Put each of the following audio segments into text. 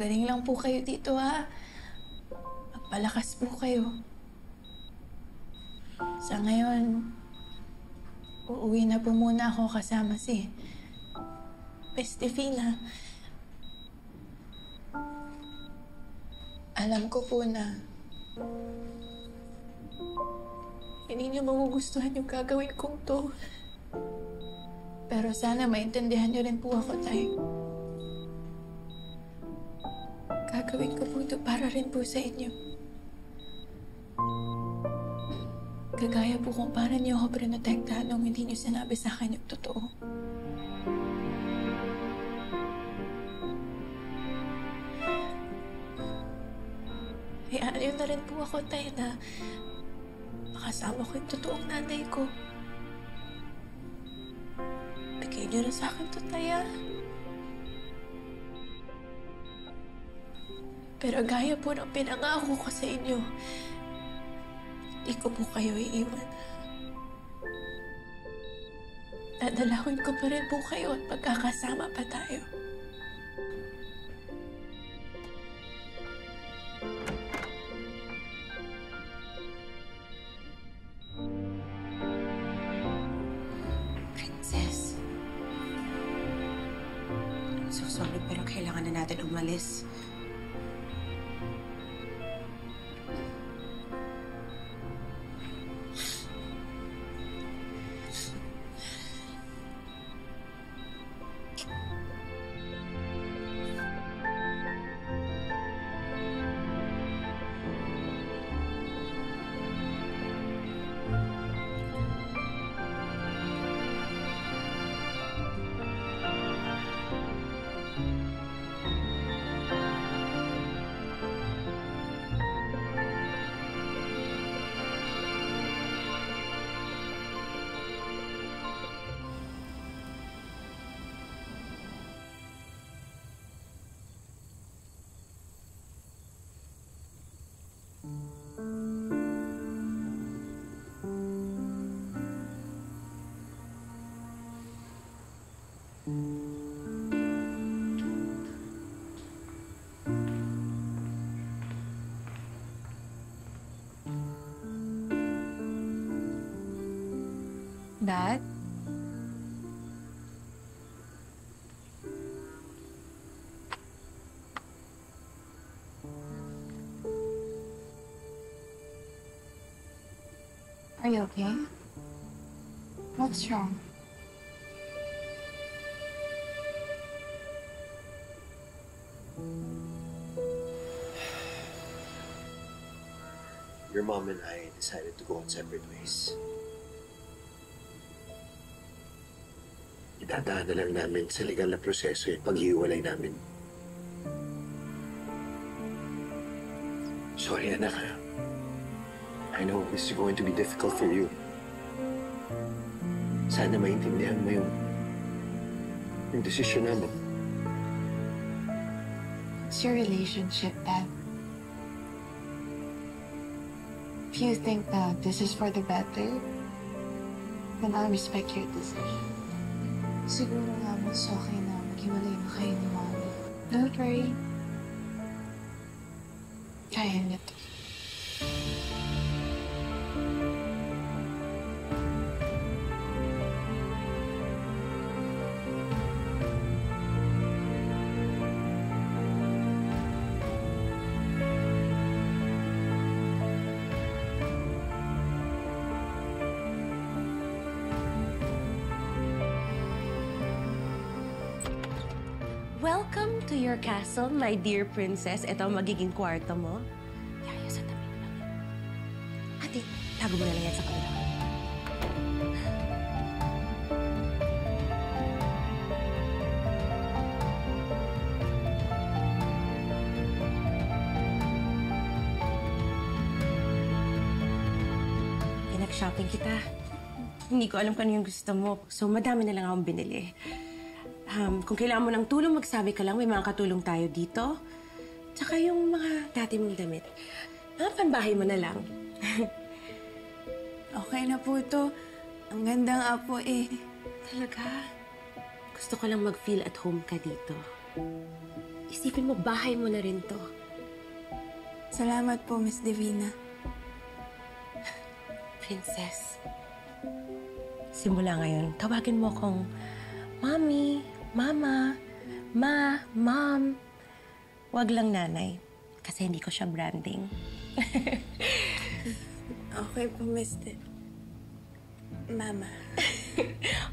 Magaling lang po kayo dito, ha? Magpalakas po kayo. Sa ngayon, uuwi na po muna ako kasama si Estefina. Alam ko po na hindi niyo magugustuhan yung gagawin kong to. Pero sana maintindihan niyo rin po ako, Tay. Gagawin ko po ito para rin po sa inyo. Kagaya po kung paano niyo ako prinotektahan nung hindi niyo sinabi sa akin yung totoo. Hayaan niyo na rin po ako, Tay, na makasama ko yung totoong nanay ko. Bigay niyo na sa akin to, Tay, ah. Pero gaya po ng pinangako ko sa inyo, hindi ko po kayo iiwan. Dadalawin ko pa rin po kayo at magkakasama pa tayo. Princess. I'm so sorry, pero kailangan na natin umalis. Dad? Are you okay? What's wrong? Your mom and I decided to go on separate ways. Idadaan na lang namin sa legal na proseso yung paghiwalay namin. Sorry, anak. I know this is going to be difficult for you. Sana maintindihan mo yung desisyon namin. It's your relationship, Dad. If you think that this is for the better, then I'll respect your decision. Siguro nga mas okay na maghiwalay na kayo ni Mommy. Don't worry. Kaya niyo to. Welcome to your castle, my dear princess. Ito ang magiging kwarto mo. Yaya, sa tabi mo lang. Ate, tago mo na lang yan sa kanila. Pinag-shopping kita. Hindi ko alam kung ano yung gusto mo. So, madami na lang akong binili. Kung kailangan mo ng tulong, magsabi ka lang. May mga katulong tayo dito. Tsaka yung mga dati mong damit. Mga panbahay mo na lang. Okay na po ito. Ang ganda nga po eh. Talaga? Gusto ko lang mag-feel at home ka dito. Isipin mo, bahay mo na rin to. Salamat po, Miss Divina. Princess, simula ngayon, tawagin mo akong Mommy, Mama, Ma, Mom. Wag lang nanay, kasi hindi ko siya branding. Okay po, Miss Mama.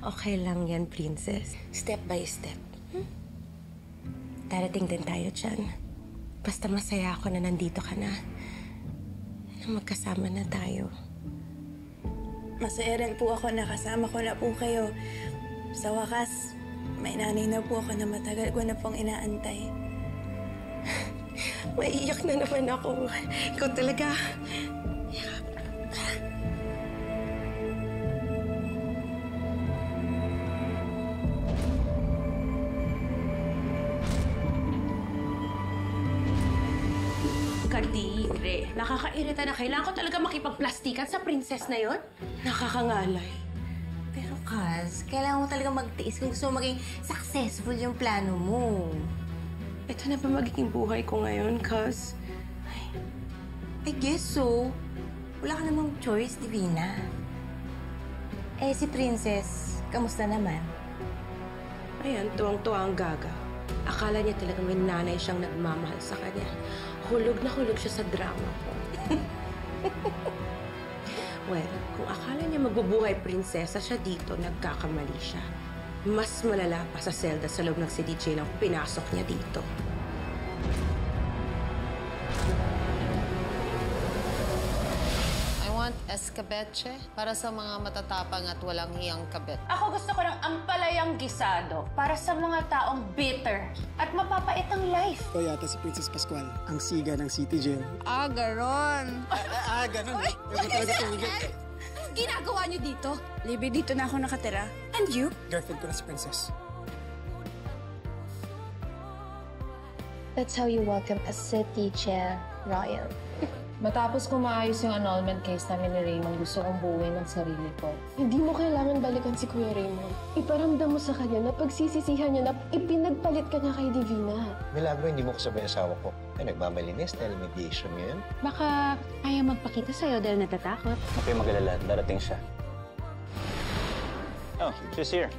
Okay lang yan, Princess. Step by step. Darating din tayo dyan. Basta masaya ako na nandito ka na. Na magkasama na tayo. Masaya rin po ako na kasama ko na po kayo. Sa wakas, may nanay na po ako na matagal ko na pong inaantay. Maiiyak na naman ako. Ikaw talaga. Kadire. Nakakairita na. Kailangan ko talaga makipagplastikan sa princess na yon. Nakakangalay. Pero Kaz, kailangan mo talaga magtiis kung gusto mo maging successful yung plano mo. Ito na ba magiging buhay ko ngayon, Kaz? I guess so. Wala ka namang choice, Divina. Eh, si Princess, kamusta naman? Ayan, tuwang-tuwa ang gaga. Akala niya talaga may nanay siyang nagmamahal sa kanya. Hulog na hulog siya sa drama ko. Well, kung akala niya magbubuhay prinsesa siya dito, nagkakamali siya. Mas malala pa sa selda sa loob ng si DJ nang pinasok niya dito. I want escabeche para sa mga matatapang at walang hiyang kabit. Ako gusto ko ng ampalayang gisado para sa mga taong bitter at mapapait ang life. Ito yata si Princess Pascual, ang siga ng City Jail. Ah, garon. Ganun. Huwag talaga tumigil. Anong ginagawa niyo dito? Libby, dito na ako nakatira. And you? Girlfriend ko na si Princess. That's how you welcome a city chair royal. Matapos ko maayos yung annulment case namin ni Raymond, gusto kong buuin ang sarili ko. Hindi mo kailangan balikan si Kuya Raymond. Iparamdam mo sa kanya na pagsisisihan niya na ipinagpalit ka niya kay Divina. Milagro, hindi mo kasabay asawa ko. Ay, nagmamalinis dahil mediation ngayon. Baka ayaw magpakita sa'yo dahil natatakot. Okay, mag-alala. Darating siya. Oh, she's here.